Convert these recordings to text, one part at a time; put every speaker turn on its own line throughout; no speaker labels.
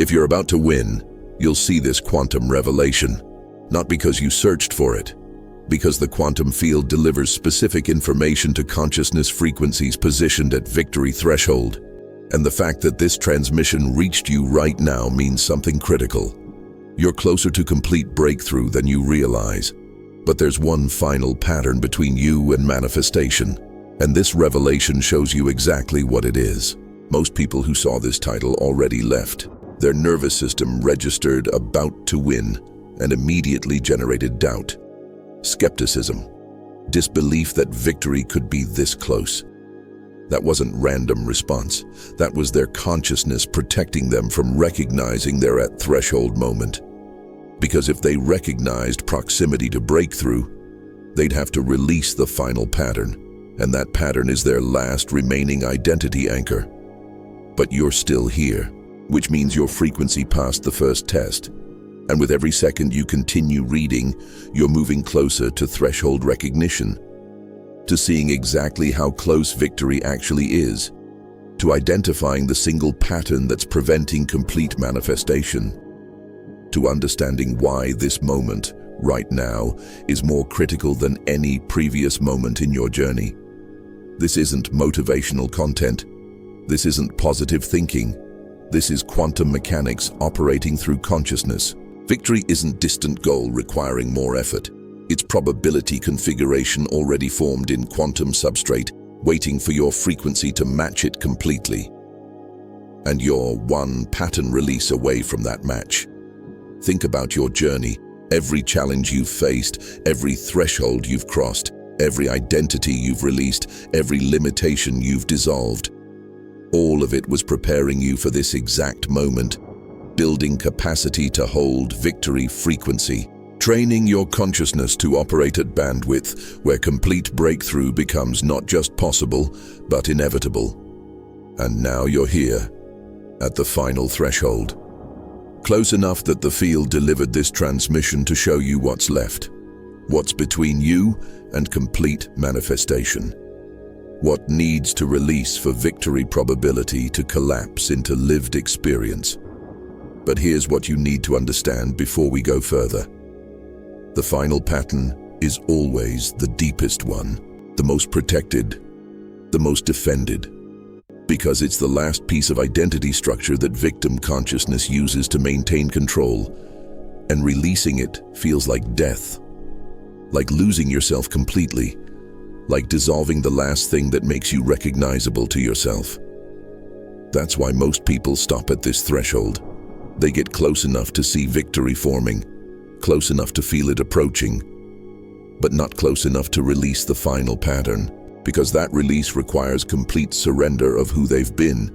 If you're about to win, you'll see this quantum revelation, not because you searched for it, because the quantum field delivers specific information to consciousness frequencies positioned at victory threshold. And the fact that this transmission reached you right now means something critical. You're closer to complete breakthrough than you realize. But there's one final pattern between you and manifestation, and this revelation shows you exactly what it is. Most people who saw this title already left. Their nervous system registered "about to win" and immediately generated doubt, skepticism, disbelief that victory could be this close. That wasn't random response. That was their consciousness protecting them from recognizing their at-threshold moment. Because if they recognized proximity to breakthrough, they'd have to release the final pattern, and that pattern is their last remaining identity anchor. But you're still here, which means your frequency passed the first test. And with every second you continue reading, you're moving closer to threshold recognition, to seeing exactly how close victory actually is, to identifying the single pattern that's preventing complete manifestation, to understanding why this moment, right now, is more critical than any previous moment in your journey. This isn't motivational content. This isn't positive thinking. This is quantum mechanics operating through consciousness. Victory isn't distant goal requiring more effort. It's probability configuration already formed in quantum substrate, waiting for your frequency to match it completely. And you're one pattern release away from that match. Think about your journey, every challenge you've faced, every threshold you've crossed, every identity you've released, every limitation you've dissolved. All of it was preparing you for this exact moment, building capacity to hold victory frequency, training your consciousness to operate at bandwidth where complete breakthrough becomes not just possible, but inevitable. And now you're here, at the final threshold. Close enough that the field delivered this transmission to show you what's left, what's between you and complete manifestation, what needs to release for victory probability to collapse into lived experience. But here's what you need to understand before we go further. The final pattern is always the deepest one, the most protected, the most defended, because it's the last piece of identity structure that victim consciousness uses to maintain control, and releasing it feels like death, like losing yourself completely, like dissolving the last thing that makes you recognizable to yourself. That's why most people stop at this threshold. They get close enough to see victory forming, close enough to feel it approaching, but not close enough to release the final pattern, because that release requires complete surrender of who they've been,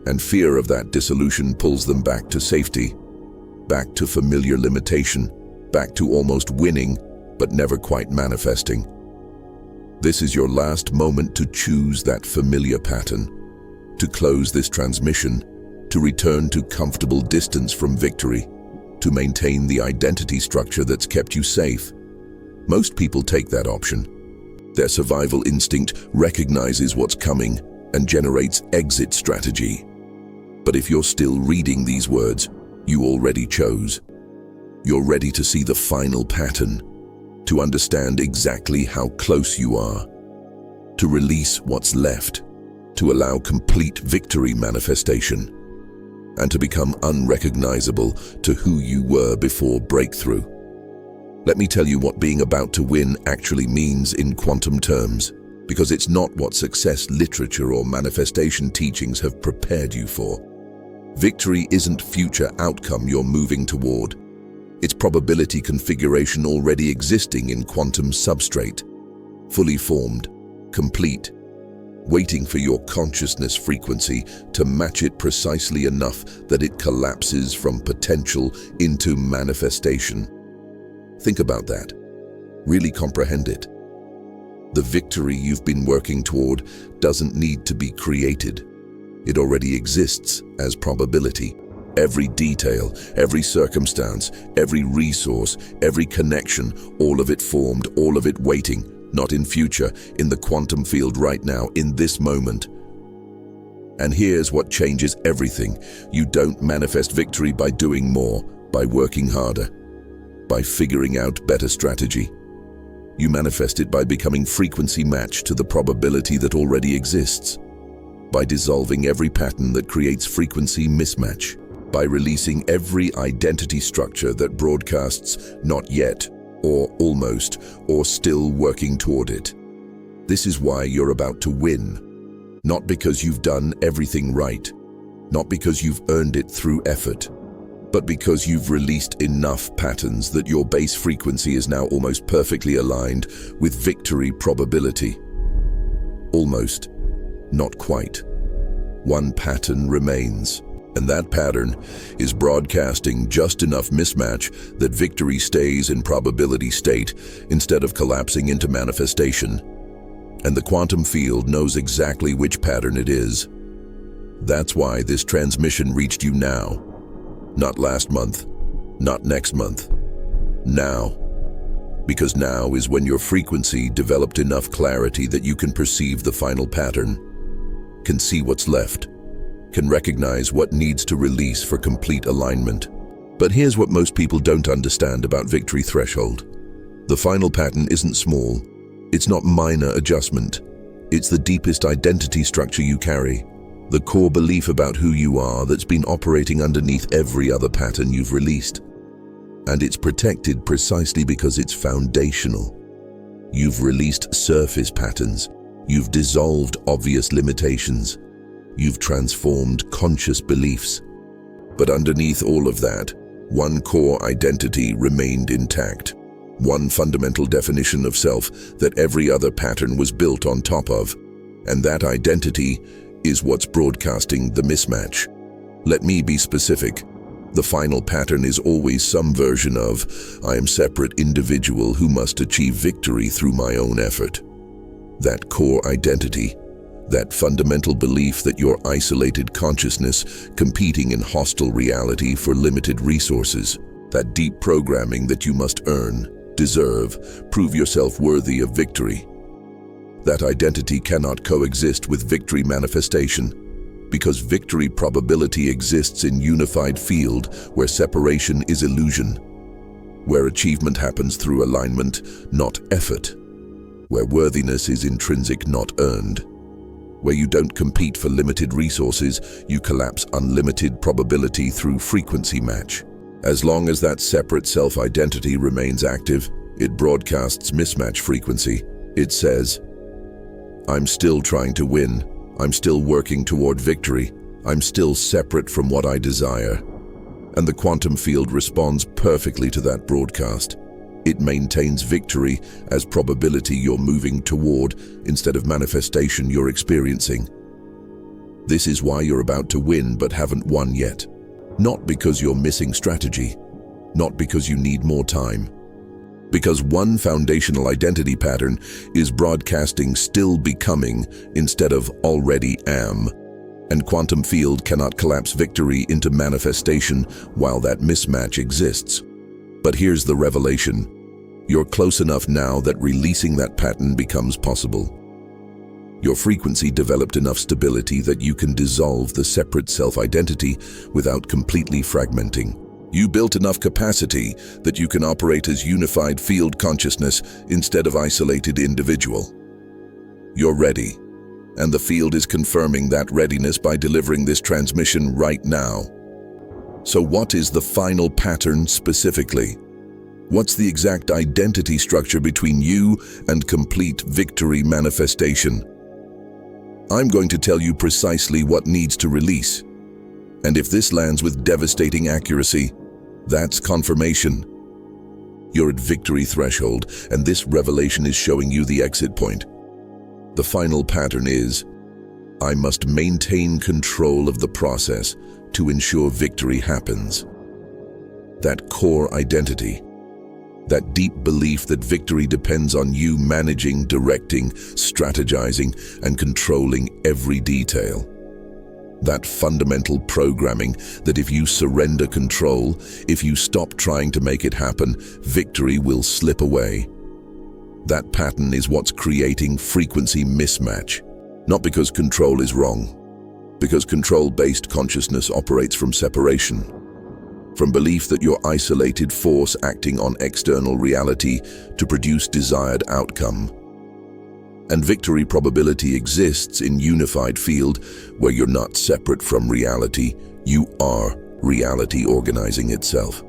and fear of that dissolution pulls them back to safety, back to familiar limitation, back to almost winning, but never quite manifesting. This is your last moment to choose that familiar pattern, to close this transmission, to return to comfortable distance from victory, to maintain the identity structure that's kept you safe. Most people take that option. Their survival instinct recognizes what's coming and generates exit strategy. But if you're still reading these words, you already chose. You're ready to see the final pattern, to understand exactly how close you are, to release what's left, to allow complete victory manifestation, and to become unrecognizable to who you were before breakthrough. Let me tell you what being about to win actually means in quantum terms, because it's not what success literature or manifestation teachings have prepared you for. Victory isn't future outcome you're moving toward. It's probability configuration already existing in quantum substrate, fully formed, complete, waiting for your consciousness frequency to match it precisely enough that it collapses from potential into manifestation. Think about that. Really comprehend it. The victory you've been working toward doesn't need to be created. It already exists as probability. Every detail, every circumstance, every resource, every connection, all of it formed, all of it waiting, not in future, in the quantum field right now, in this moment. And here's what changes everything. You don't manifest victory by doing more, by working harder, by figuring out better strategy. You manifest it by becoming frequency matched to the probability that already exists, by dissolving every pattern that creates frequency mismatch, by releasing every identity structure that broadcasts not yet, or almost, or still working toward it. This is why you're about to win. Not because you've done everything right, not because you've earned it through effort, but because you've released enough patterns that your base frequency is now almost perfectly aligned with victory probability. Almost, not quite. One pattern remains, and that pattern is broadcasting just enough mismatch that victory stays in probability state instead of collapsing into manifestation. And the quantum field knows exactly which pattern it is. That's why this transmission reached you now. Not last month, not next month. Now. Because now is when your frequency developed enough clarity that you can perceive the final pattern, can see what's left, can recognize what needs to release for complete alignment. But here's what most people don't understand about victory threshold. The final pattern isn't small. It's not minor adjustment. It's the deepest identity structure you carry, the core belief about who you are that's been operating underneath every other pattern you've released. And it's protected precisely because it's foundational. You've released surface patterns. You've dissolved obvious limitations. You've transformed conscious beliefs. But underneath all of that, one core identity remained intact. One fundamental definition of self that every other pattern was built on top of. And that identity is what's broadcasting the mismatch. Let me be specific. The final pattern is always some version of, I am separate individual who must achieve victory through my own effort. That core identity, that fundamental belief that you're isolated consciousness competing in hostile reality for limited resources, that deep programming that you must earn, deserve, prove yourself worthy of victory. That identity cannot coexist with victory manifestation, because victory probability exists in unified field where separation is illusion, where achievement happens through alignment, not effort, where worthiness is intrinsic, not earned, where you don't compete for limited resources, you collapse unlimited probability through frequency match. As long as that separate self-identity remains active, it broadcasts mismatch frequency. It says, I'm still trying to win. I'm still working toward victory. I'm still separate from what I desire. And the quantum field responds perfectly to that broadcast. It maintains victory as probability you're moving toward instead of manifestation you're experiencing. This is why you're about to win but haven't won yet. Not because you're missing strategy, not because you need more time. Because one foundational identity pattern is broadcasting still becoming instead of already am. And quantum field cannot collapse victory into manifestation while that mismatch exists. But here's the revelation. You're close enough now that releasing that pattern becomes possible. Your frequency developed enough stability that you can dissolve the separate self-identity without completely fragmenting. You built enough capacity that you can operate as unified field consciousness instead of isolated individual. You're ready, and the field is confirming that readiness by delivering this transmission right now. So what is the final pattern specifically? What's the exact identity structure between you and complete victory manifestation? I'm going to tell you precisely what needs to release. And if this lands with devastating accuracy, that's confirmation. You're at victory threshold, and this revelation is showing you the exit point. The final pattern is, I must maintain control of the process to ensure victory happens. That core identity, that deep belief that victory depends on you managing, directing, strategizing, and controlling every detail. That fundamental programming that if you surrender control, if you stop trying to make it happen, victory will slip away. That pattern is what's creating frequency mismatch, not because control is wrong, Because control-based consciousness operates from separation, from belief that you're isolated force acting on external reality to produce desired outcome. And victory probability exists in unified field where you're not separate from reality, you are reality organizing itself.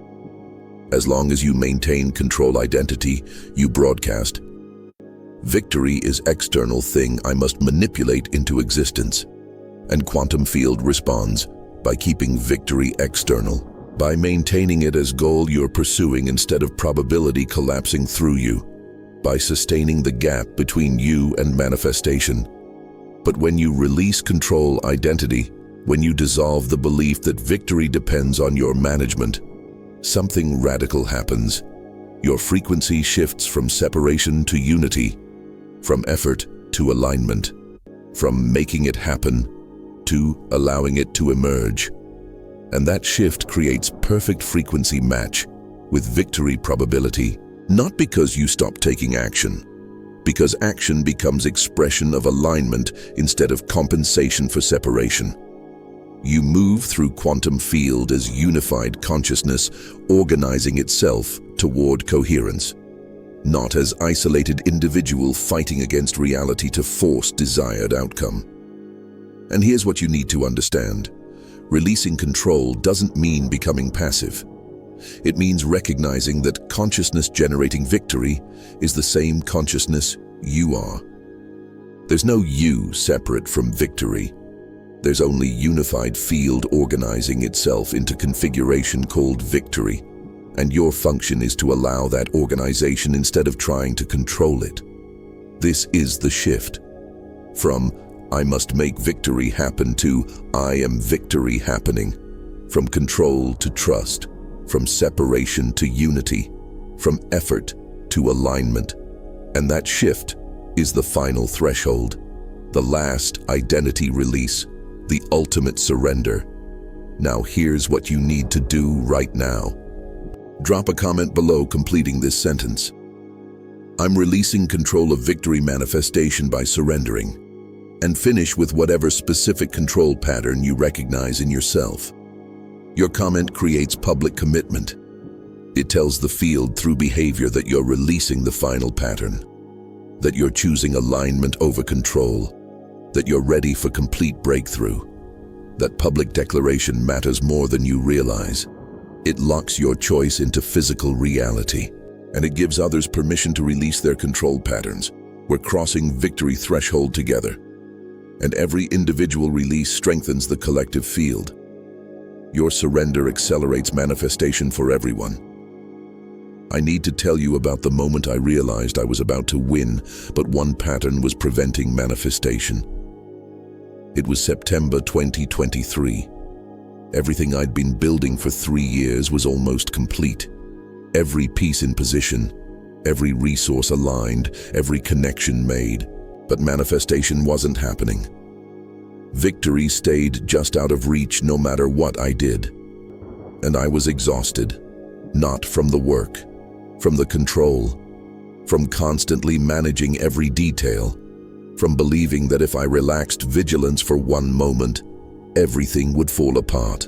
As long as you maintain control identity, you broadcast, victory is external thing I must manipulate into existence. And quantum field responds by keeping victory external, by maintaining it as goal you're pursuing instead of probability collapsing through you, by sustaining the gap between you and manifestation. But when you release control identity, when you dissolve the belief that victory depends on your management, something radical happens. Your frequency shifts from separation to unity, from effort to alignment, from making it happen to allowing it to emerge. And that shift creates perfect frequency match with victory probability, not because you stop taking action, because action becomes expression of alignment instead of compensation for separation. You move through quantum field as unified consciousness organizing itself toward coherence, not as isolated individual fighting against reality to force desired outcome. And here's what you need to understand. Releasing control doesn't mean becoming passive. It means recognizing that consciousness generating victory is the same consciousness you are. There's no you separate from victory. There's only unified field organizing itself into configuration called victory. And your function is to allow that organization instead of trying to control it. This is the shift from I must make victory happen to I am victory happening, from control to trust, from separation to unity, from effort to alignment. And that shift is the final threshold, the last identity release, the ultimate surrender. Now here's what you need to do right now. Drop a comment below completing this sentence. I'm releasing control of victory manifestation by surrendering. And finish with whatever specific control pattern you recognize in yourself. Your comment creates public commitment. It tells the field through behavior that you're releasing the final pattern, that you're choosing alignment over control, that you're ready for complete breakthrough. That public declaration matters more than you realize. It locks your choice into physical reality, and it gives others permission to release their control patterns. We're crossing victory threshold together. And every individual release strengthens the collective field. Your surrender accelerates manifestation for everyone. I need to tell you about the moment I realized I was about to win, but one pattern was preventing manifestation. It was September 2023. Everything I'd been building for 3 years was almost complete. Every piece in position, every resource aligned, every connection made. But manifestation wasn't happening. Victory stayed just out of reach no matter what I did. And I was exhausted, not from the work, from the control, from constantly managing every detail, from believing that if I relaxed vigilance for one moment, everything would fall apart,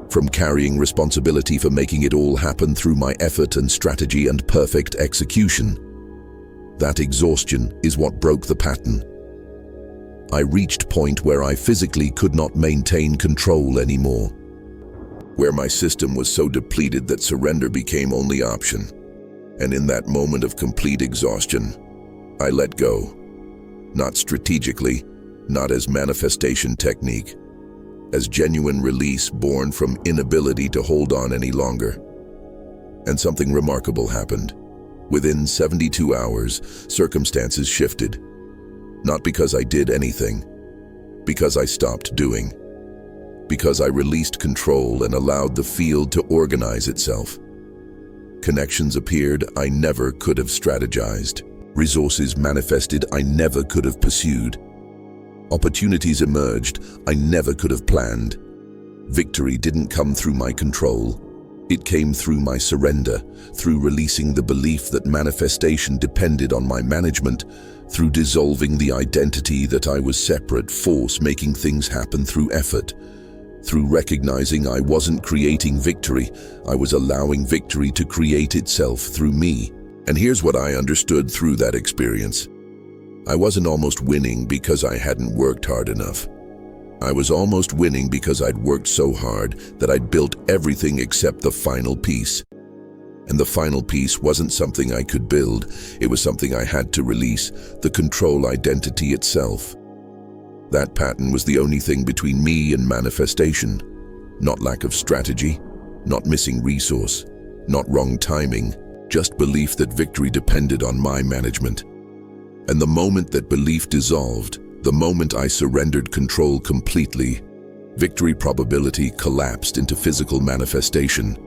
from carrying responsibility for making it all happen through my effort and strategy and perfect execution. That exhaustion is what broke the pattern. I reached a point where I physically could not maintain control anymore, where my system was so depleted that surrender became only option. And in that moment of complete exhaustion, I let go. Not strategically, not as manifestation technique, as genuine release born from inability to hold on any longer. And something remarkable happened. Within 72 hours, circumstances shifted. Not because I did anything, because I stopped doing. Because I released control and allowed the field to organize itself. Connections appeared I never could have strategized. Resources manifested I never could have pursued. Opportunities emerged I never could have planned. Victory didn't come through my control. It came through my surrender, through releasing the belief that manifestation depended on my management, through dissolving the identity that I was separate force making things happen through effort, through recognizing I wasn't creating victory, I was allowing victory to create itself through me. And here's what I understood through that experience. I wasn't almost winning because I hadn't worked hard enough. I was almost winning because I'd worked so hard that I'd built everything except the final piece. And the final piece wasn't something I could build, it was something I had to release, the control identity itself. That pattern was the only thing between me and manifestation. Not lack of strategy, not missing resource, not wrong timing, just belief that victory depended on my management. And the moment that belief dissolved, the moment I surrendered control completely, victory probability collapsed into physical manifestation.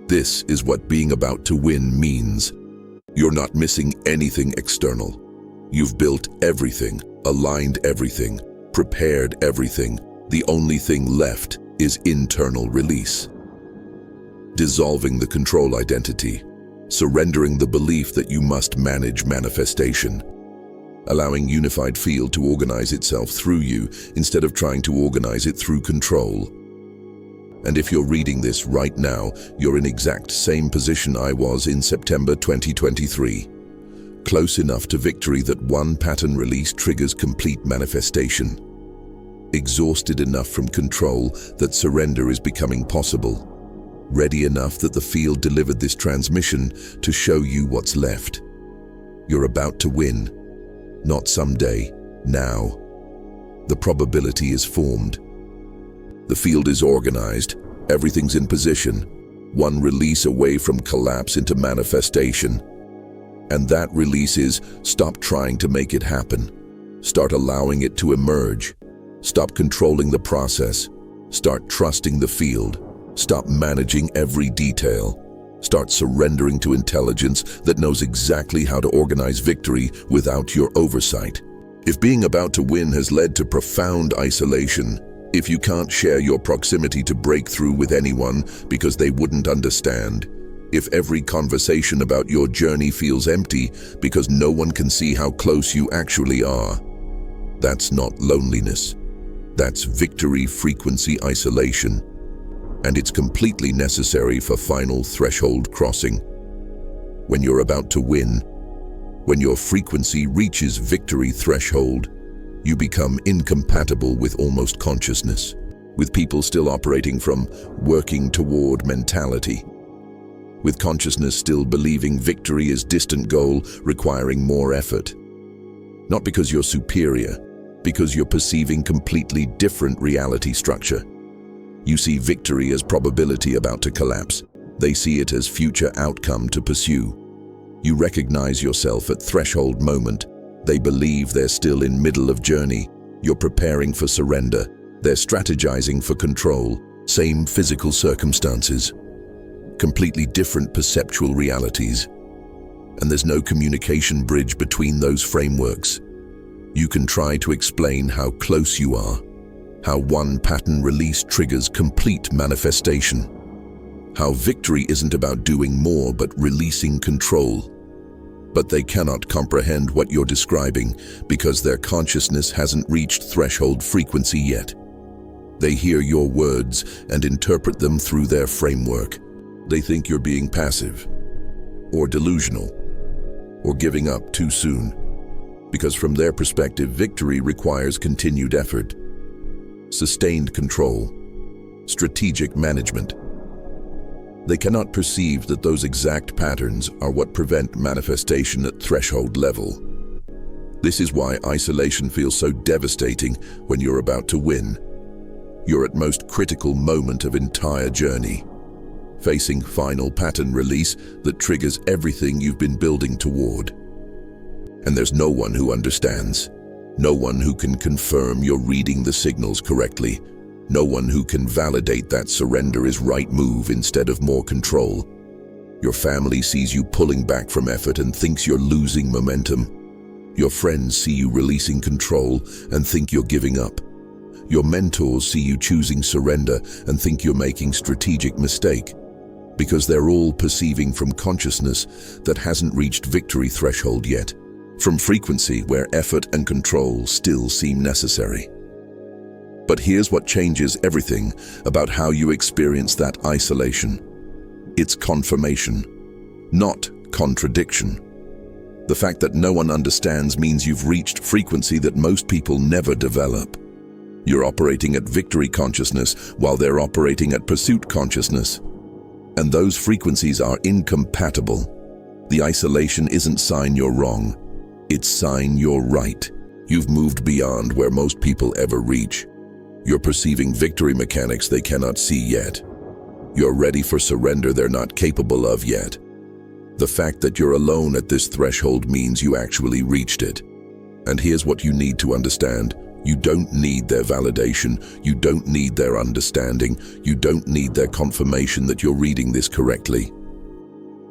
This is what being about to win means. You're not missing anything external. You've built everything, aligned everything, prepared everything. The only thing left is internal release. Dissolving the control identity, surrendering the belief that you must manage manifestation, allowing unified field to organize itself through you instead of trying to organize it through control. And if you're reading this right now, you're in exact same position I was in September 2023. Close enough to victory that one pattern release triggers complete manifestation. Exhausted enough from control that surrender is becoming possible. Ready enough that the field delivered this transmission to show you what's left. You're about to win. Not someday, now. The probability is formed. The field is organized, everything's in position, one release away from collapse into manifestation. And that release is, stop trying to make it happen. Start allowing it to emerge. Stop controlling the process. Start trusting the field. Stop managing every detail. Start surrendering to intelligence that knows exactly how to organize victory without your oversight. If being about to win has led to profound isolation, if you can't share your proximity to breakthrough with anyone because they wouldn't understand, if every conversation about your journey feels empty because no one can see how close you actually are, that's not loneliness. That's victory frequency isolation. And it's completely necessary for final threshold crossing. When you're about to win, when your frequency reaches victory threshold, you become incompatible with almost consciousness, with people still operating from working toward mentality, with consciousness still believing victory is distant goal requiring more effort. Not because you're superior, because you're perceiving completely different reality structure. You see victory as probability about to collapse. They see it as future outcome to pursue. You recognize yourself at threshold moment. They believe they're still in middle of journey. You're preparing for surrender. They're strategizing for control. Same physical circumstances. Completely different perceptual realities. And there's no communication bridge between those frameworks. You can try to explain how close you are, how one pattern release triggers complete manifestation, how victory isn't about doing more but releasing control. But they cannot comprehend what you're describing because their consciousness hasn't reached threshold frequency yet. They hear your words and interpret them through their framework. They think you're being passive, or delusional, or giving up too soon. Because from their perspective, victory requires continued effort, sustained control, strategic management. They cannot perceive that those exact patterns are what prevent manifestation at threshold level. This is why isolation feels so devastating when you're about to win. You're at most critical moment of entire journey, facing final pattern release that triggers everything you've been building toward. And there's no one who understands, no one who can confirm you're reading the signals correctly, no one who can validate that surrender is right move instead of more control. Your family sees you pulling back from effort and thinks you're losing momentum. Your friends see you releasing control and think you're giving up. Your mentors see you choosing surrender and think you're making strategic mistake, because they're all perceiving from consciousness that hasn't reached victory threshold yet. from frequency where effort and control still seem necessary. But here's what changes everything about how you experience that isolation. It's confirmation, not contradiction. The fact that no one understands means you've reached frequency that most people never develop. You're operating at victory consciousness while they're operating at pursuit consciousness. And those frequencies are incompatible. The isolation isn't sign you're wrong. It's sign you're right. You've moved beyond where most people ever reach. You're perceiving victory mechanics they cannot see yet. You're ready for surrender they're not capable of yet. The fact that you're alone at this threshold means you actually reached it. And here's what you need to understand. You don't need their validation. You don't need their understanding. You don't need their confirmation that you're reading this correctly.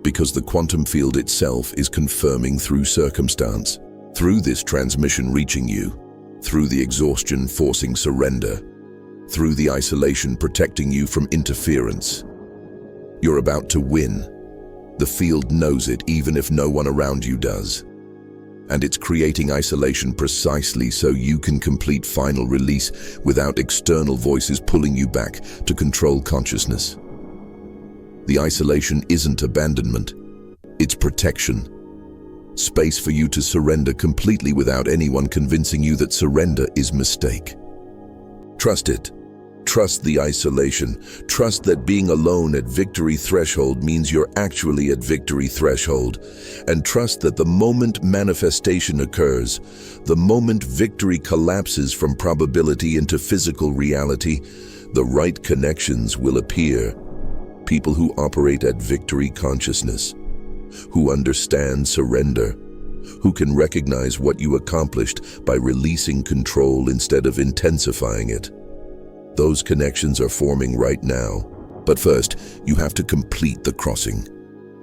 Because the quantum field itself is confirming through circumstance, through this transmission reaching you, through the exhaustion forcing surrender, through the isolation protecting you from interference. You're about to win. The field knows it even if no one around you does. And it's creating isolation precisely so you can complete final release without external voices pulling you back to control consciousness. The isolation isn't abandonment, it's protection. Space for you to surrender completely without anyone convincing you that surrender is mistake. Trust it. Trust the isolation. Trust that being alone at victory threshold means you're actually at victory threshold. And trust that the moment manifestation occurs, the moment victory collapses from probability into physical reality, the right connections will appear. People who operate at victory consciousness, who understand surrender, who can recognize what you accomplished by releasing control instead of intensifying it. Those connections are forming right now. But first, you have to complete the crossing.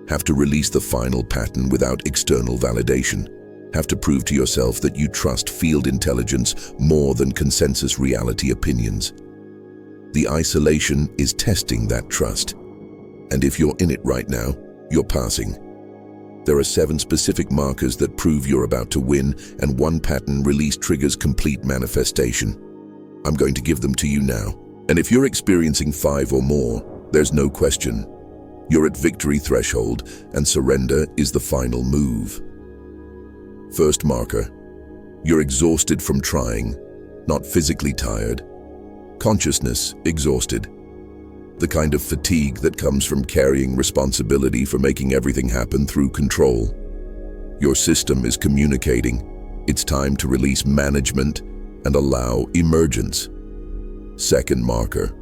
Have to release the final pattern without external validation. Have to prove to yourself that you trust field intelligence more than consensus reality opinions. The isolation is testing that trust. And if you're in it right now, you're passing. There are 7 specific markers that prove you're about to win, and 1 pattern release triggers complete manifestation. I'm going to give them to you now. And if you're experiencing 5 or more, there's no question. You're at victory threshold, and surrender is the final move. First marker. You're exhausted from trying, not physically tired. Consciousness exhausted. The kind of fatigue that comes from carrying responsibility for making everything happen through control. Your system is communicating. It's time to release management and allow emergence. Second marker.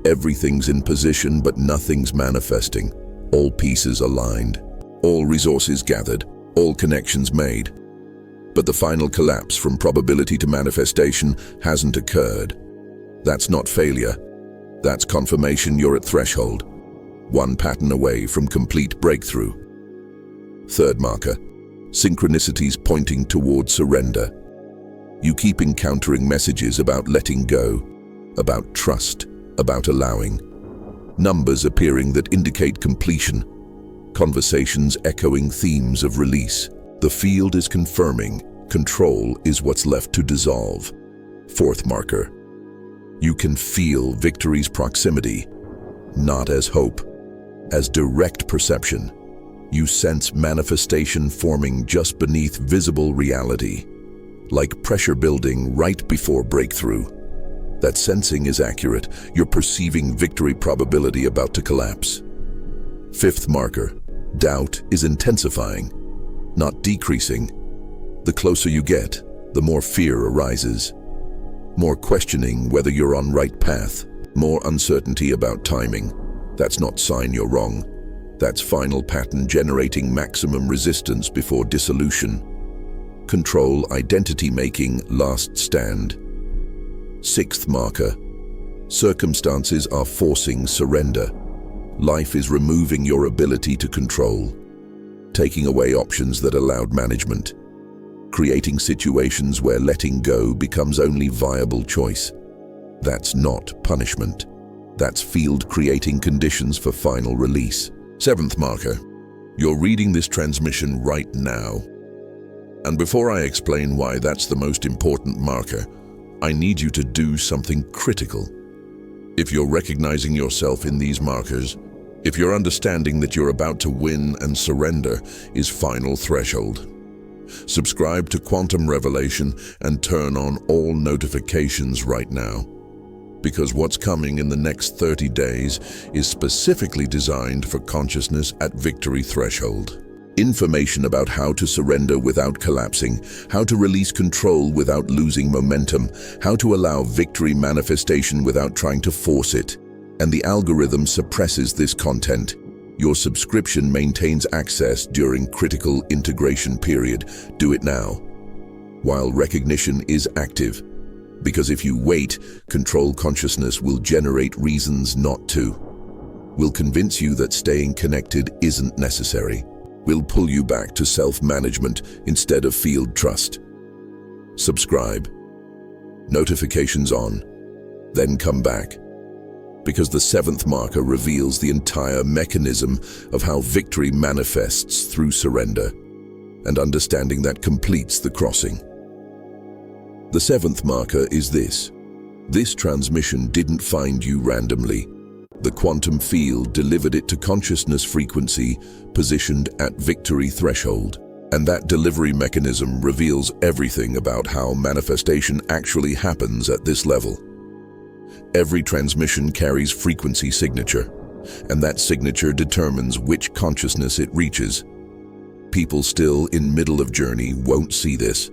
Everything's in position, but nothing's manifesting. All pieces aligned, all resources gathered, all connections made. But the final collapse from probability to manifestation hasn't occurred. That's not failure. That's confirmation you're at threshold. 1 pattern away from complete breakthrough. Third marker. Synchronicities pointing toward surrender. You keep encountering messages about letting go, about trust, about allowing. Numbers appearing that indicate completion. Conversations echoing themes of release. The field is confirming. Control is what's left to dissolve. Fourth marker. You can feel victory's proximity, not as hope, as direct perception. You sense manifestation forming just beneath visible reality, like pressure building right before breakthrough. That sensing is accurate. You're perceiving victory probability about to collapse. Fifth marker. Doubt is intensifying, not decreasing. The closer you get, the more fear arises. More questioning whether you're on right path. More uncertainty about timing. That's not sign you're wrong. That's final pattern generating maximum resistance before dissolution. Control, identity making, last stand. Sixth marker. Circumstances are forcing surrender. Life is removing your ability to control, taking away options that allowed management, creating situations where letting go becomes only viable choice. That's not punishment. That's field creating conditions for final release. Seventh marker. You're reading this transmission right now. And before I explain why that's the most important marker, I need you to do something critical. If you're recognizing yourself in these markers, if you're understanding that you're about to win and surrender is final threshold, subscribe to Quantum Revelation and turn on all notifications right now. Because what's coming in the next 30 days is specifically designed for consciousness at victory threshold. Information about how to surrender without collapsing, how to release control without losing momentum, how to allow victory manifestation without trying to force it. And the algorithm suppresses this content. Your subscription maintains access during critical integration period. Do it now, while recognition is active. Because if you wait, control consciousness will generate reasons not to. Will convince you that staying connected isn't necessary. Will pull you back to self-management instead of field trust. Subscribe. Notifications on. Then come back. Because the 7th marker reveals the entire mechanism of how victory manifests through surrender, and understanding that completes the crossing. The 7th marker is this. This transmission didn't find you randomly. The quantum field delivered it to consciousness frequency positioned at victory threshold. And that delivery mechanism reveals everything about how manifestation actually happens at this level. Every transmission carries frequency signature, and that signature determines which consciousness it reaches. People still in middle of journey won't see this.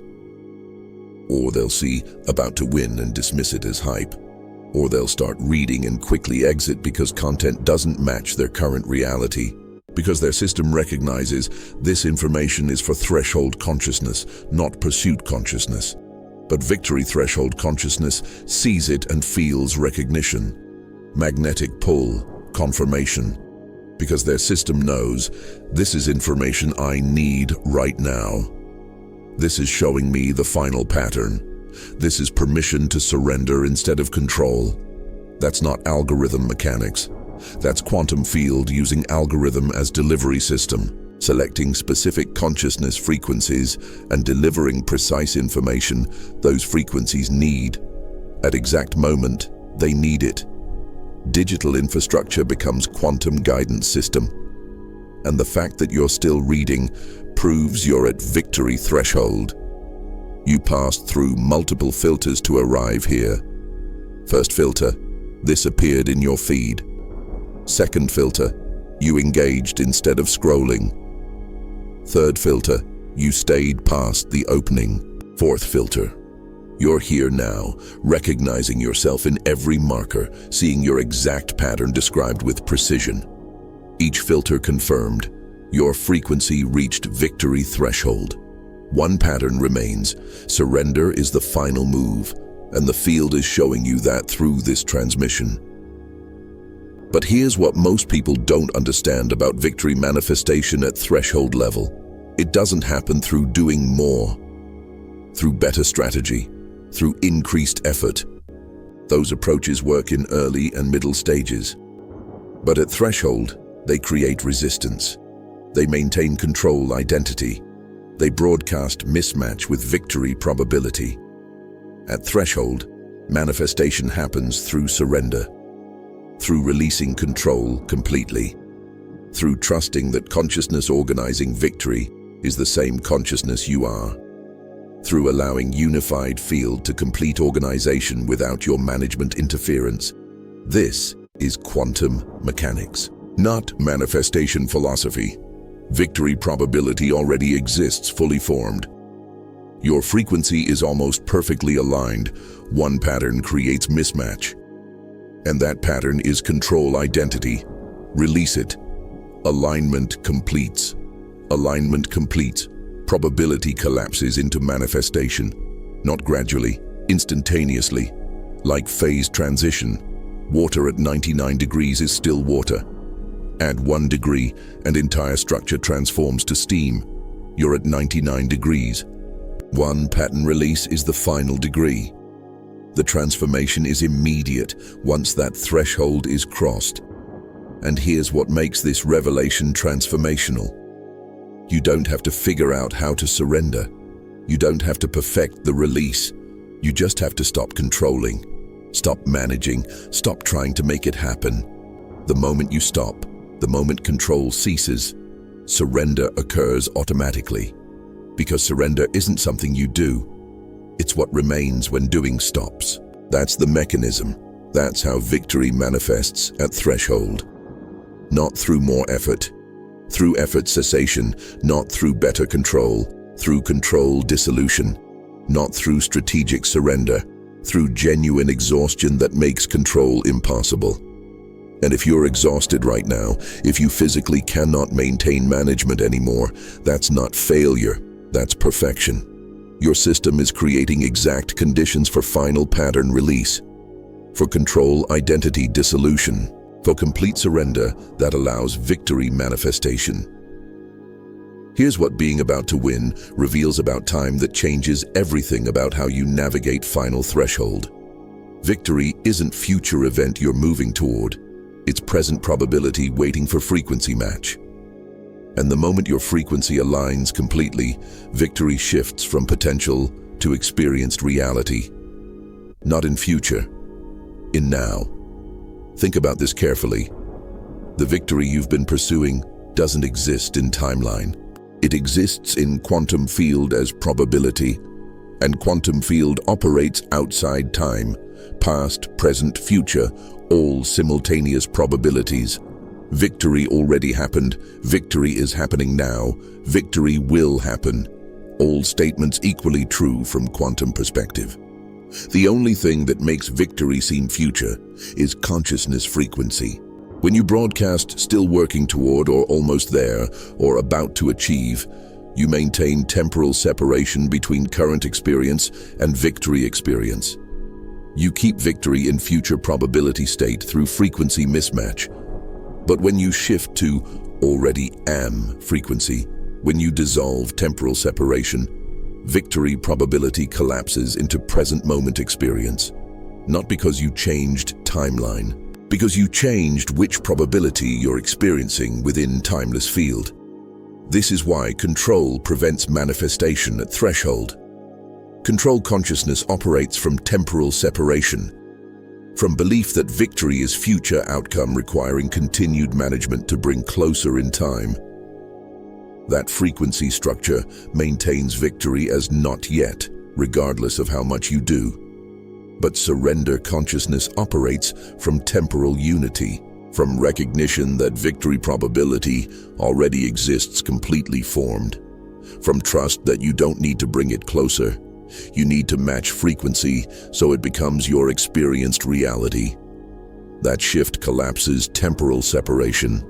Or they'll see about to win and dismiss it as hype. Or they'll start reading and quickly exit because content doesn't match their current reality. Because their system recognizes this information is for threshold consciousness, not pursuit consciousness. But victory threshold consciousness sees it and feels recognition, magnetic pull, confirmation. Because their system knows this is information I need right now. This is showing me the final pattern. This is permission to surrender instead of control. That's not algorithm mechanics. That's quantum field using algorithm as delivery system, selecting specific consciousness frequencies and delivering precise information those frequencies need. At exact moment, they need it. Digital infrastructure becomes quantum guidance system. And the fact that you're still reading proves you're at victory threshold. You passed through multiple filters to arrive here. First filter, this appeared in your feed. Second filter, you engaged instead of scrolling. Third filter, you stayed past the opening. Fourth filter, you're here now, recognizing yourself in every marker, seeing your exact pattern described with precision. Each filter confirmed, your frequency reached victory threshold. One pattern remains, surrender is the final move, and the field is showing you that through this transmission. But here's what most people don't understand about victory manifestation at threshold level. It doesn't happen through doing more, through better strategy, through increased effort. Those approaches work in early and middle stages. But at threshold, they create resistance. They maintain control identity. They broadcast mismatch with victory probability. At threshold, manifestation happens through surrender, through releasing control completely, through trusting that consciousness organizing victory is the same consciousness you are, through allowing unified field to complete organization without your management interference. This is quantum mechanics, not manifestation philosophy. Victory probability already exists fully formed. Your frequency is almost perfectly aligned. One pattern creates mismatch. And that pattern is control identity. Release it. Alignment completes. Alignment completes. Probability collapses into manifestation. Not gradually, instantaneously. Like phase transition. Water at 99 degrees is still water. Add 1 degree and entire structure transforms to steam. You're at 99 degrees. One pattern release is the final degree. The transformation is immediate once that threshold is crossed. And here's what makes this revelation transformational. You don't have to figure out how to surrender. You don't have to perfect the release. You just have to stop controlling, stop managing, stop trying to make it happen. The moment you stop, the moment control ceases, surrender occurs automatically. Because surrender isn't something you do, it's what remains when doing stops. That's the mechanism. That's how victory manifests at threshold. Not through more effort, through effort cessation, not through better control, through control dissolution, not through strategic surrender, through genuine exhaustion that makes control impossible. And if you're exhausted right now, if you physically cannot maintain management anymore, that's not failure, that's perfection. Your system is creating exact conditions for final pattern release, for control identity dissolution, for complete surrender that allows victory manifestation. Here's what being about to win reveals about time that changes everything about how you navigate final threshold. Victory isn't future event you're moving toward. It's present probability waiting for frequency match. And the moment your frequency aligns completely, victory shifts from potential to experienced reality. Not in future, in now. Think about this carefully. The victory you've been pursuing doesn't exist in timeline. It exists in quantum field as probability, and quantum field operates outside time, past, present, future, all simultaneous probabilities. Victory already happened, victory is happening now, victory will happen. All statements equally true from quantum perspective. The only thing that makes victory seem future is consciousness frequency. When you broadcast still working toward or almost there or about to achieve, you maintain temporal separation between current experience and victory experience. You keep victory in future probability state through frequency mismatch. But when you shift to already am frequency, when you dissolve temporal separation, victory probability collapses into present moment experience. Not because you changed timeline, because you changed which probability you're experiencing within timeless field. This is why control prevents manifestation at threshold. Control consciousness operates from temporal separation, from belief that victory is future outcome requiring continued management to bring closer in time. That frequency structure maintains victory as not yet, regardless of how much you do. But surrender consciousness operates from temporal unity, from recognition that victory probability already exists completely formed, from trust that you don't need to bring it closer. You need to match frequency so it becomes your experienced reality. That shift collapses temporal separation,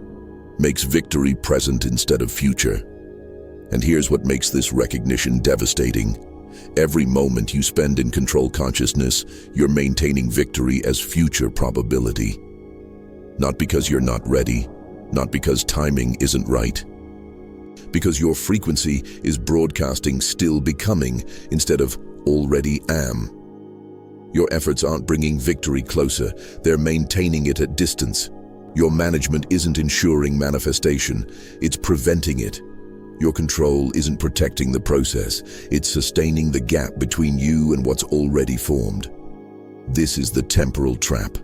makes victory present instead of future. And here's what makes this recognition devastating. Every moment you spend in control consciousness, you're maintaining victory as future probability. Not because you're not ready, not because timing isn't right. Because your frequency is broadcasting still becoming instead of already am. Your efforts aren't bringing victory closer, they're maintaining it at distance. Your management isn't ensuring manifestation, it's preventing it. Your control isn't protecting the process, it's sustaining the gap between you and what's already formed. This is the temporal trap.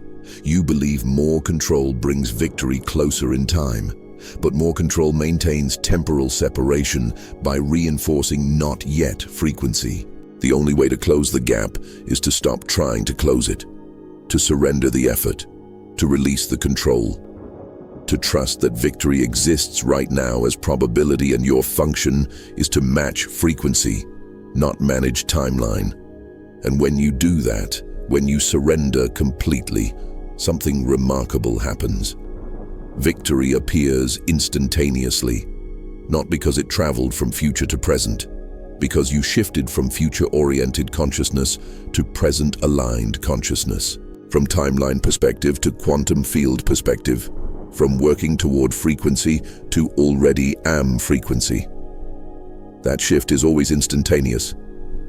You believe more control brings victory closer in time, but more control maintains temporal separation by reinforcing not yet frequency. The only way to close the gap is to stop trying to close it, to surrender the effort, to release the control, to trust that victory exists right now as probability and your function is to match frequency, not manage timeline. And when you do that, when you surrender completely, something remarkable happens. Victory appears instantaneously, not because it traveled from future to present, because you shifted from future-oriented consciousness to present-aligned consciousness, from timeline perspective to quantum field perspective, from working toward frequency to already am frequency. That shift is always instantaneous,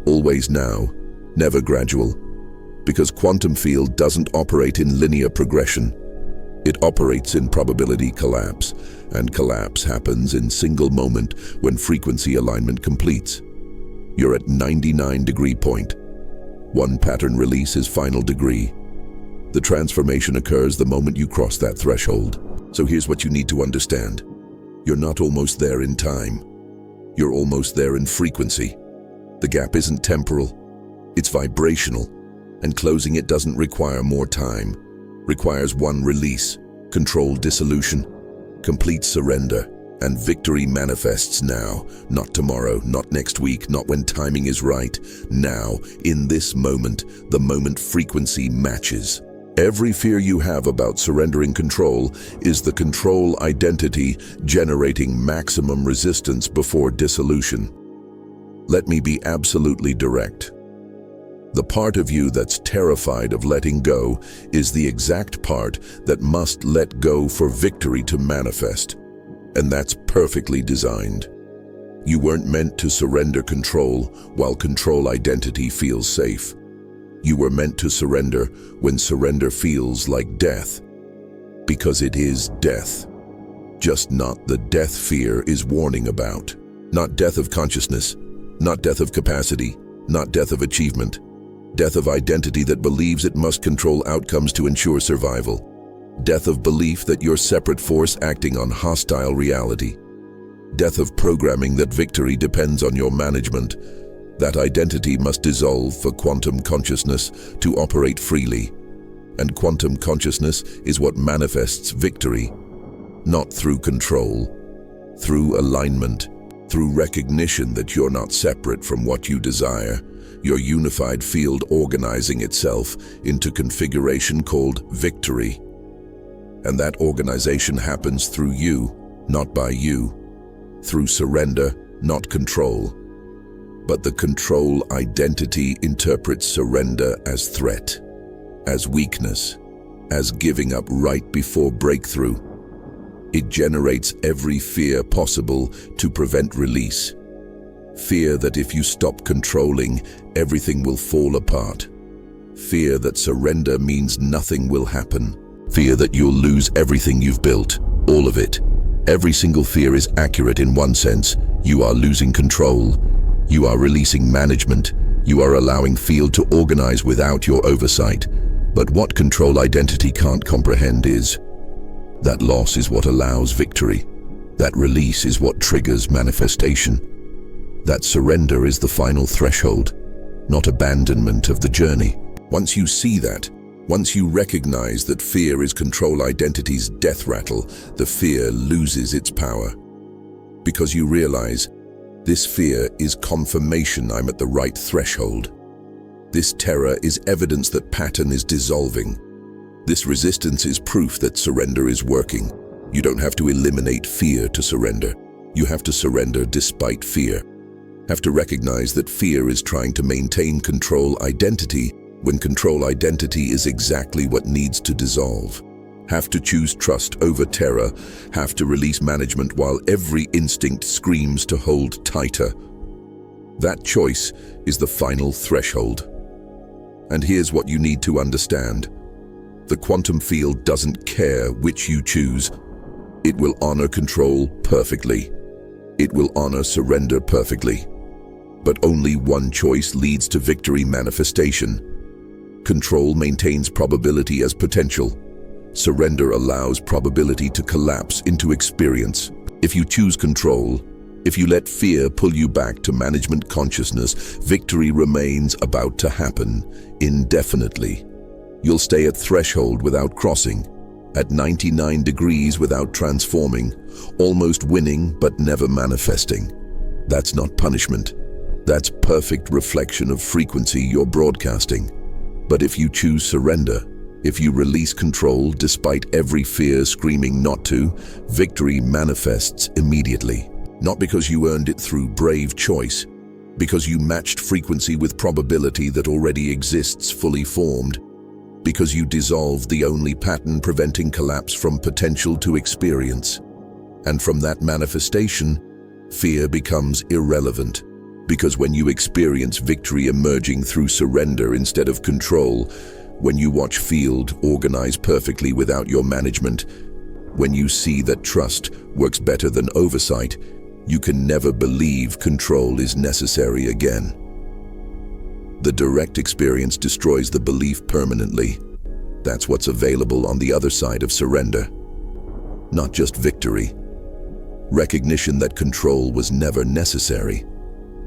always now, never gradual, because quantum field doesn't operate in linear progression. It operates in probability collapse, and collapse happens in single moment when frequency alignment completes. You're at 99-degree point. One pattern release is final degree. The transformation occurs the moment you cross that threshold. So here's what you need to understand. You're not almost there in time. You're almost there in frequency. The gap isn't temporal, it's vibrational, and closing it doesn't require more time. Requires one release, controlled dissolution, complete surrender, and victory manifests now, not tomorrow, not next week, not when timing is right. Now, in this moment, the moment frequency matches. Every fear you have about surrendering control is the control identity generating maximum resistance before dissolution. Let me be absolutely direct. The part of you that's terrified of letting go is the exact part that must let go for victory to manifest. And that's perfectly designed. You weren't meant to surrender control while control identity feels safe. You were meant to surrender when surrender feels like death. Because it is death. Just not the death fear is warning about. Not death of consciousness, not death of capacity, not death of achievement. Death of identity that believes it must control outcomes to ensure survival. Death of belief that you're separate force acting on hostile reality. Death of programming that victory depends on your management. That identity must dissolve for quantum consciousness to operate freely. And quantum consciousness is what manifests victory. Not through control, through alignment, through recognition that you're not separate from what you desire. Your unified field organizing itself into configuration called victory. And that organization happens through you, not by you. Through surrender, not control. But the control identity interprets surrender as threat, as weakness, as giving up right before breakthrough. It generates every fear possible to prevent release. Fear that if you stop controlling, everything will fall apart. Fear that surrender means nothing will happen. Fear that you'll lose everything you've built, all of it. Every single fear is accurate in one sense. You are losing control. You are releasing management. You are allowing field to organize without your oversight. But what control identity can't comprehend is that loss is what allows victory. That release is what triggers manifestation. That surrender is the final threshold, not abandonment of the journey. Once you see that, once you recognize that fear is control identity's death rattle, the fear loses its power. Because you realize, this fear is confirmation I'm at the right threshold. This terror is evidence that pattern is dissolving. This resistance is proof that surrender is working. You don't have to eliminate fear to surrender. You have to surrender despite fear. Have to recognize that fear is trying to maintain control identity when control identity is exactly what needs to dissolve. Have to choose trust over terror. Have to release management while every instinct screams to hold tighter. That choice is the final threshold. And here's what you need to understand. The quantum field doesn't care which you choose. It will honor control perfectly. It will honor surrender perfectly. But only one choice leads to victory manifestation. Control maintains probability as potential. Surrender allows probability to collapse into experience. If you choose control, if you let fear pull you back to management consciousness, victory remains about to happen indefinitely. You'll stay at threshold without crossing, at 99 degrees without transforming, almost winning but never manifesting. That's not punishment. That's perfect reflection of frequency you're broadcasting. But if you choose surrender, if you release control despite every fear screaming not to, victory manifests immediately. Not because you earned it through brave choice, because you matched frequency with probability that already exists fully formed, because you dissolved the only pattern preventing collapse from potential to experience. And from that manifestation, fear becomes irrelevant. Because when you experience victory emerging through surrender instead of control, when you watch field organize perfectly without your management, when you see that trust works better than oversight, you can never believe control is necessary again. The direct experience destroys the belief permanently. That's what's available on the other side of surrender. Not just victory. Recognition that control was never necessary,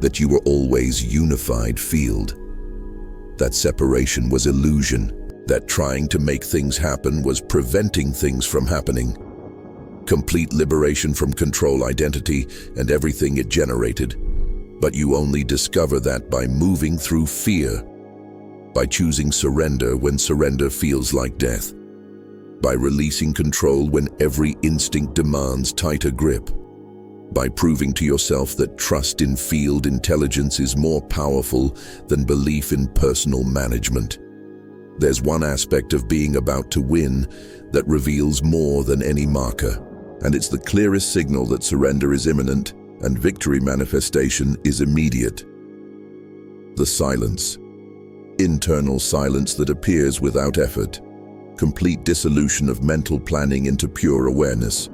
that you were always unified field. That separation was illusion, that trying to make things happen was preventing things from happening. Complete liberation from control identity and everything it generated. But you only discover that by moving through fear, by choosing surrender when surrender feels like death, by releasing control when every instinct demands tighter grip, by proving to yourself that trust in field intelligence is more powerful than belief in personal management. There's one aspect of being about to win that reveals more than any marker, and it's the clearest signal that surrender is imminent and victory manifestation is immediate. The silence. Internal silence that appears without effort. Complete dissolution of mental planning into pure awareness.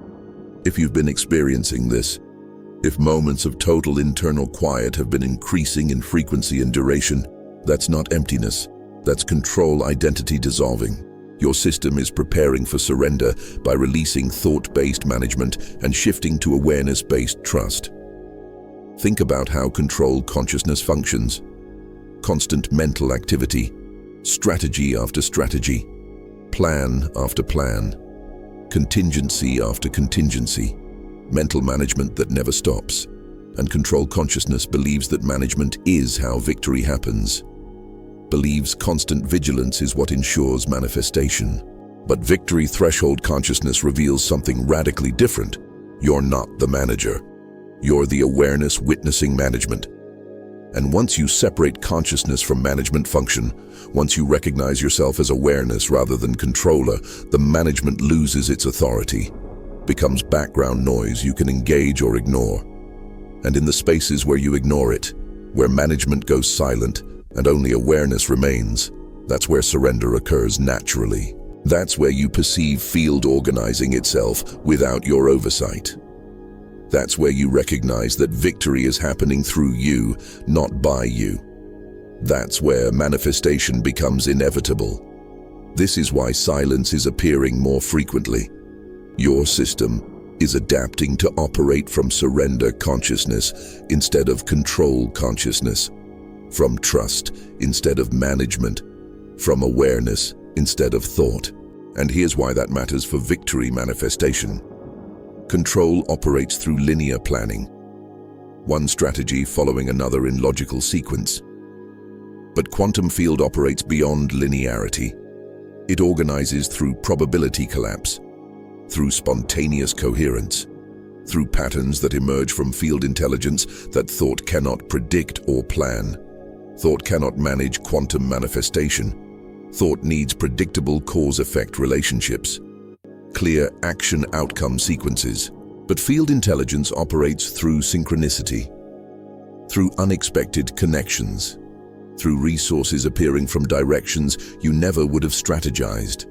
If you've been experiencing this, if moments of total internal quiet have been increasing in frequency and duration, that's not emptiness, that's control identity dissolving. Your system is preparing for surrender by releasing thought-based management and shifting to awareness-based trust. Think about how control consciousness functions. Constant mental activity, strategy after strategy, plan after plan, contingency after contingency, mental management that never stops, and control consciousness believes that management is how victory happens. Believes constant vigilance is what ensures manifestation. But victory threshold consciousness reveals something radically different. You're not the manager. You're the awareness witnessing management. And once you separate consciousness from management function, once you recognize yourself as awareness rather than controller, the management loses its authority, becomes background noise you can engage or ignore. And in the spaces where you ignore it, where management goes silent and only awareness remains, that's where surrender occurs naturally. That's where you perceive field organizing itself without your oversight. That's where you recognize that victory is happening through you, not by you. That's where manifestation becomes inevitable. This is why silence is appearing more frequently. Your system is adapting to operate from surrender consciousness instead of control consciousness, from trust instead of management, from awareness instead of thought. And here's why that matters for victory manifestation. Control operates through linear planning, one strategy following another in logical sequence. But quantum field operates beyond linearity. It organizes through probability collapse, through spontaneous coherence, through patterns that emerge from field intelligence that thought cannot predict or plan. Thought cannot manage quantum manifestation. Thought needs predictable cause-effect relationships, clear action-outcome sequences. But field intelligence operates through synchronicity, through unexpected connections, through resources appearing from directions you never would have strategized,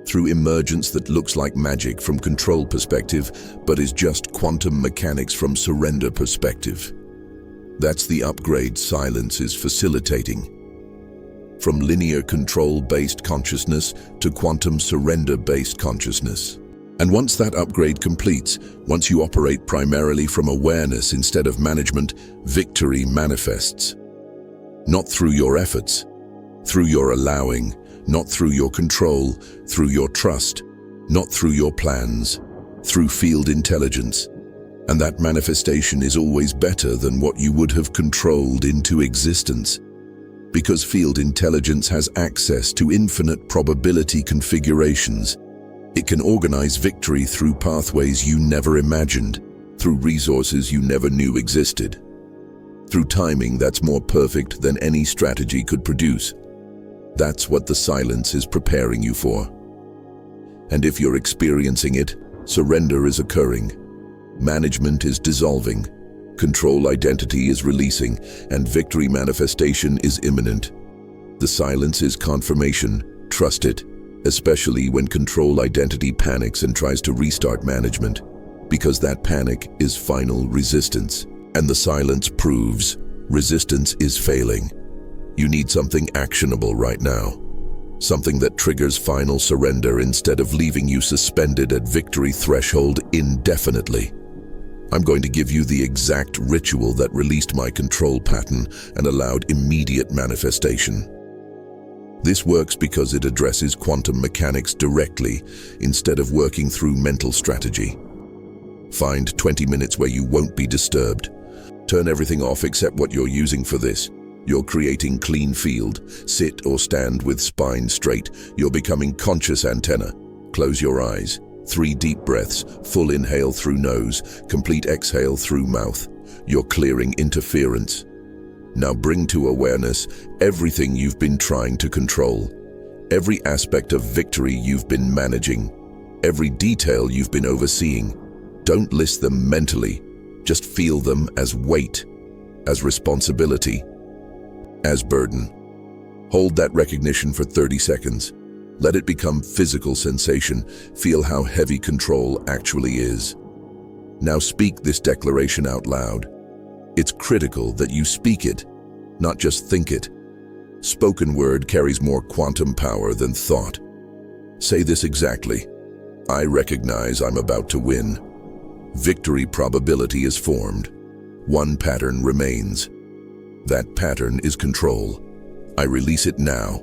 through emergence that looks like magic from control perspective but is just quantum mechanics from surrender perspective. That's the upgrade silence is facilitating. From linear control-based consciousness to quantum surrender-based consciousness. And once that upgrade completes, once you operate primarily from awareness instead of management, victory manifests. Not through your efforts, through your allowing, not through your control, through your trust, not through your plans, through field intelligence. And that manifestation is always better than what you would have controlled into existence. Because field intelligence has access to infinite probability configurations. It can organize victory through pathways you never imagined, through resources you never knew existed, through timing that's more perfect than any strategy could produce. That's what the silence is preparing you for. And if you're experiencing it, surrender is occurring. Management is dissolving. Control identity is releasing, and victory manifestation is imminent. The silence is confirmation. Trust it, especially when control identity panics and tries to restart management. because that panic is final resistance, and the silence proves resistance is failing. You need something actionable right now, something that triggers final surrender instead of leaving you suspended at victory threshold indefinitely. I'm going to give you the exact ritual that released my control pattern and allowed immediate manifestation. This works because it addresses quantum mechanics directly instead of working through mental strategy. Find 20 minutes where you won't be disturbed. Turn everything off except what you're using for this. You're creating clean field. Sit or stand with spine straight. You're becoming conscious antenna. Close your eyes. 3 deep breaths. Full inhale through nose. Complete exhale through mouth. You're clearing interference. Now bring to awareness everything you've been trying to control. Every aspect of victory you've been managing. Every detail you've been overseeing. Don't list them mentally. Just feel them as weight, as responsibility, as burden. Hold that recognition for 30 seconds. Let it become physical sensation. Feel how heavy control actually is. Now speak this declaration out loud. It's critical that you speak it, not just think it. Spoken word carries more quantum power than thought. Say this exactly. I recognize I'm about to win. Victory probability is formed. One pattern remains. That pattern is control. I release it now.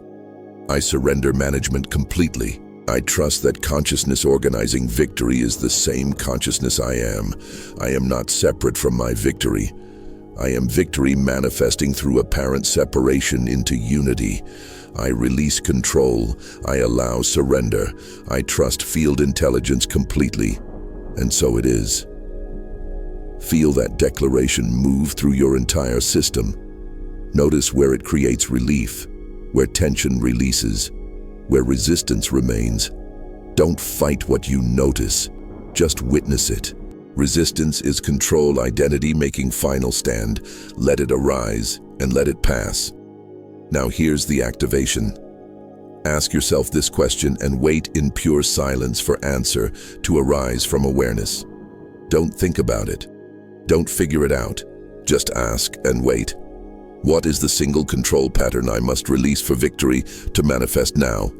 I surrender management completely. I trust that consciousness organizing victory is the same consciousness I am. I am not separate from my victory. I am victory manifesting through apparent separation into unity. I release control. I allow surrender. I trust field intelligence completely. And so it is. Feel that declaration move through your entire system. Notice where it creates relief, where tension releases, where resistance remains. Don't fight what you notice, just witness it. Resistance is control identity making final stand. Let it arise and let it pass. Now here's the activation. Ask yourself this question and wait in pure silence for answer to arise from awareness. Don't think about it. Don't figure it out. Just ask and wait. What is the single control pattern I must release for victory to manifest now?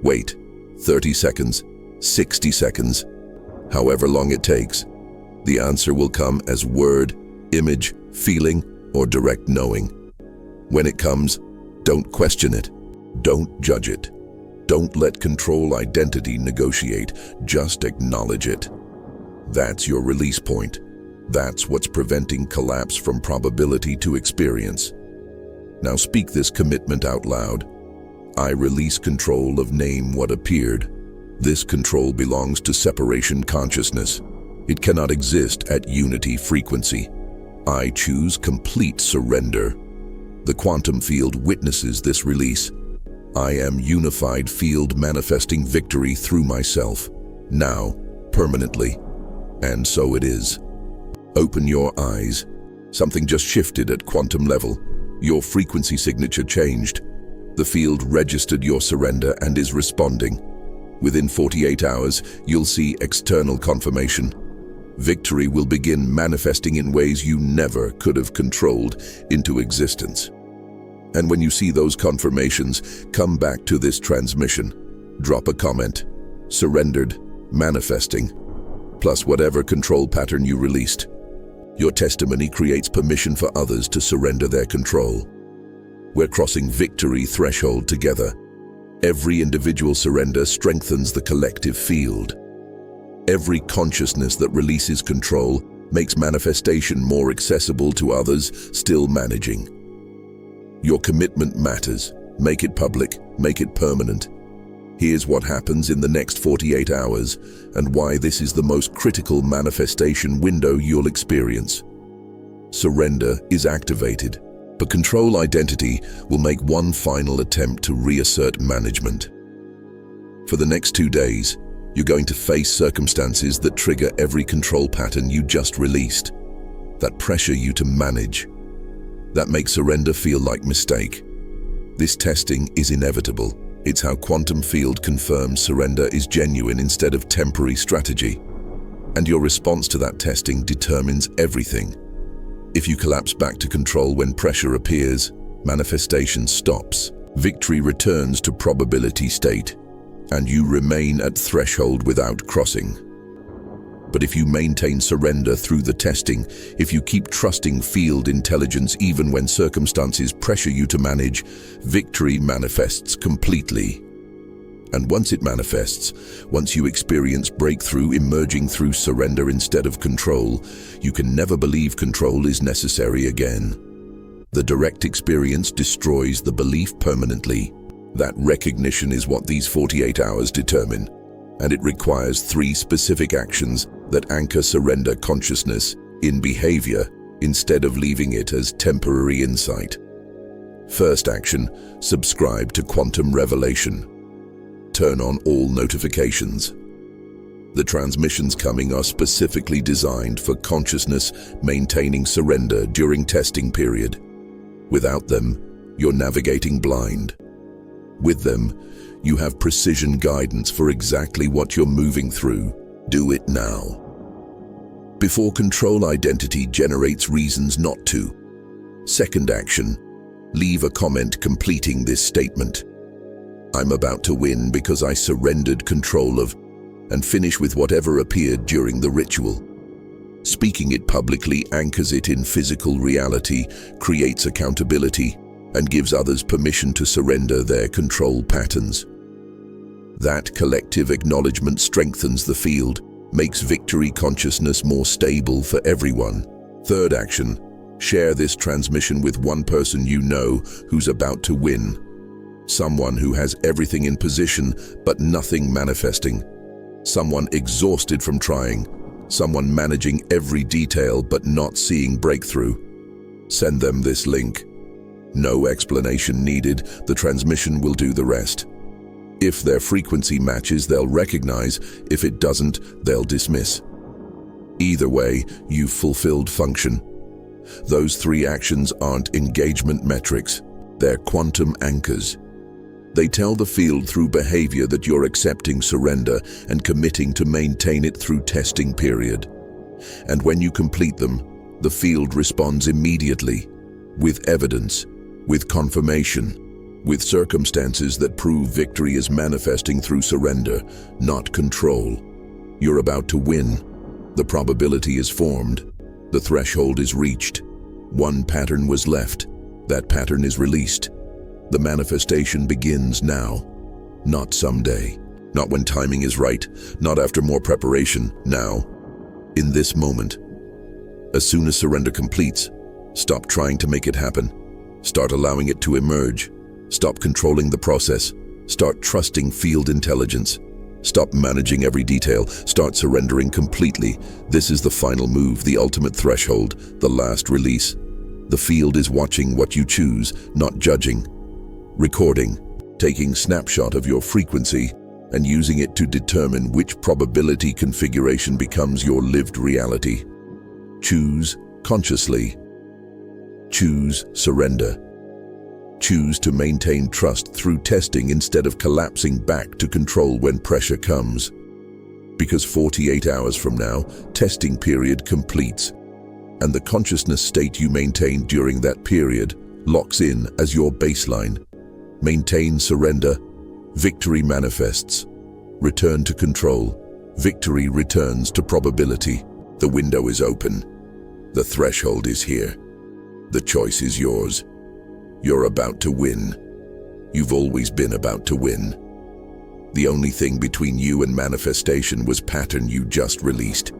Wait. 30 seconds, 60 seconds, however long it takes. The answer will come as word, image, feeling, or direct knowing. When it comes, don't question it. Don't judge it. Don't let control identity negotiate. Just acknowledge it. That's your release point. That's what's preventing collapse from probability to experience. Now speak this commitment out loud. I release control of name what appeared. This control belongs to separation consciousness. It cannot exist at unity frequency. I choose complete surrender. The quantum field witnesses this release. I am unified field manifesting victory through myself, now, permanently. And so it is. Open your eyes. Something just shifted at quantum level. Your frequency signature changed. The field registered your surrender and is responding. Within 48 hours, you'll see external confirmation. Victory will begin manifesting in ways you never could have controlled into existence. And when you see those confirmations, come back to this transmission. Drop a comment. Surrendered, manifesting, plus whatever control pattern you released. Your testimony creates permission for others to surrender their control. We're crossing victory threshold together. Every individual surrender strengthens the collective field. Every consciousness that releases control makes manifestation more accessible to others still managing. Your commitment matters. Make it public, make it permanent. Here's what happens in the next 48 hours and why this is the most critical manifestation window you'll experience. Surrender is activated, but control identity will make one final attempt to reassert management. For the next 2 days, you're going to face circumstances that trigger every control pattern you just released, that pressure you to manage, that make surrender feel like mistake. This testing is inevitable. It's how quantum field confirms surrender is genuine instead of temporary strategy. And your response to that testing determines everything. If you collapse back to control when pressure appears, manifestation stops. Victory returns to probability state, and you remain at threshold without crossing. But if you maintain surrender through the testing, if you keep trusting field intelligence even when circumstances pressure you to manage, victory manifests completely. And once it manifests, once you experience breakthrough emerging through surrender instead of control, you can never believe control is necessary again. The direct experience destroys the belief permanently. That recognition is what these 48 hours determine, and it requires 3 specific actions that anchor surrender consciousness in behavior instead of leaving it as temporary insight. First action, subscribe to quantum revelation. Turn on all notifications. The transmissions coming are specifically designed for consciousness maintaining surrender during testing period. Without them, you're navigating blind. With them, you have precision guidance for exactly what you're moving through. Do it now. Before control identity generates reasons not to. Second action, leave a comment completing this statement. I'm about to win because I surrendered control of, and finish with whatever appeared during the ritual. Speaking it publicly anchors it in physical reality, creates accountability, and gives others permission to surrender their control patterns. That collective acknowledgement strengthens the field, makes victory consciousness more stable for everyone. Third action, share this transmission with one person you know who's about to win. Someone who has everything in position but nothing manifesting. Someone exhausted from trying. Someone managing every detail but not seeing breakthrough. Send them this link. No explanation needed, the transmission will do the rest. If their frequency matches, they'll recognize. If it doesn't, they'll dismiss. Either way, you've fulfilled function. Those 3 actions aren't engagement metrics, they're quantum anchors. They tell the field through behavior that you're accepting surrender and committing to maintain it through testing period. And when you complete them, the field responds immediately, with evidence, with confirmation, with circumstances that prove victory is manifesting through surrender, not control. You're about to win. The probability is formed. The threshold is reached. One pattern was left. That pattern is released. The manifestation begins now, not someday, not when timing is right, not after more preparation, now, in this moment. As soon as surrender completes, stop trying to make it happen. Start allowing it to emerge. Stop controlling the process. Start trusting field intelligence. Stop managing every detail. Start surrendering completely. This is the final move, the ultimate threshold, the last release. The field is watching what you choose, not judging. Recording, taking snapshot of your frequency and using it to determine which probability configuration becomes your lived reality. Choose consciously. Choose surrender. Choose to maintain trust through testing instead of collapsing back to control when pressure comes. Because 48 hours from now, testing period completes, and the consciousness state you maintain during that period locks in as your baseline. Maintain surrender, victory manifests. Return to control, victory returns to probability. The window is open. The threshold is here. The choice is yours. You're about to win. You've always been about to win. The only thing between you and manifestation was pattern you just released.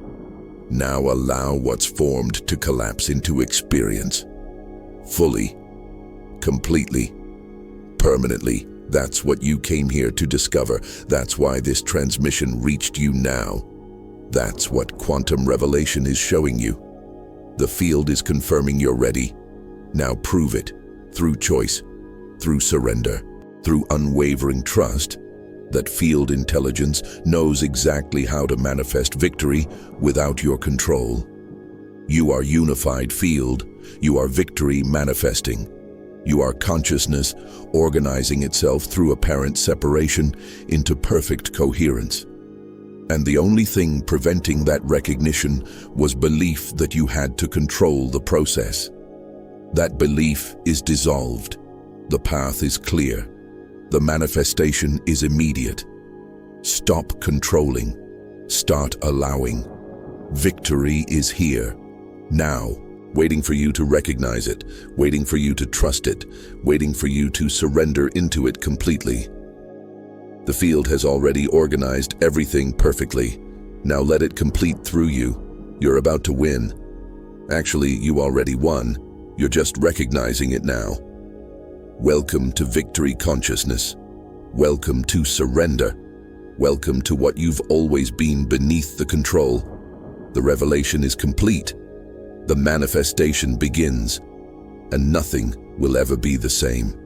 Now allow what's formed to collapse into experience. Fully, completely, permanently. That's what you came here to discover. That's why this transmission reached you now. That's what quantum revelation is showing you. The field is confirming you're ready. Now prove it, through choice, through surrender, through unwavering trust, that field intelligence knows exactly how to manifest victory without your control. You are unified field. You are victory manifesting. You are consciousness organizing itself through apparent separation into perfect coherence. And the only thing preventing that recognition was belief that you had to control the process. That belief is dissolved. The path is clear. The manifestation is immediate. Stop controlling. Start allowing. Victory is here, now, waiting for you to recognize it, waiting for you to trust it, waiting for you to surrender into it completely. The field has already organized everything perfectly. Now let it complete through you. You're about to win. Actually, you already won. You're just recognizing it now. Welcome to victory consciousness. Welcome to surrender. Welcome to what you've always been beneath the control. The revelation is complete. The manifestation begins, and nothing will ever be the same.